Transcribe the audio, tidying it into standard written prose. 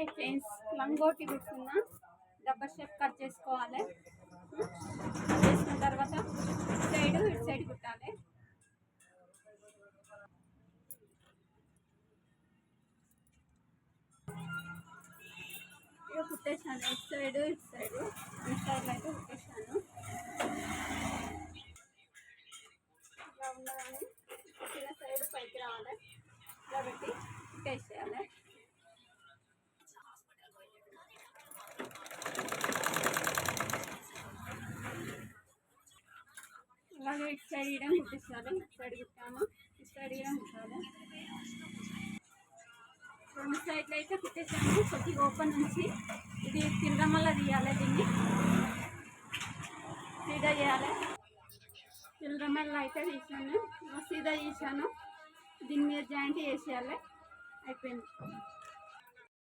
Hi friends, లంగోటి కుడుతున్నా. డబ్బర్ షేప్ కట్ చేసుకోవాలి. చేసుకున్న తర్వాత ఇటు సైడ్ కుట్టాలి. ఇక కుట్టేసాను. ఇటు సైడ్ రెండు సైడ్లో అయితే కుట్టేసాను. ఇలా ఉన్నదాన్ని చిన్న సైడ్ పైకి రావాలి. ఇలా పెట్టి కుట్టేసేయాలి. అలాగే ఇటు సైడ్ ఇయడం కుట్టించాలి. ఇటు సైడ్ కుట్టాను, ఇటు సైడ్ ఇయడం కుట్టాలి. రెండు సైడ్లు అయితే కుట్టేసాను. కొద్దిగా ఓపెన్ నుంచి ఇది తిరగమల్లా తీయాలి. దీన్ని సీదా చేయాలి. తిరగమల్లా అయితే తీసాను, సీదా తీసాను. దీని మీద జాయింట్ వేసేయాలి. అయిపోయింది.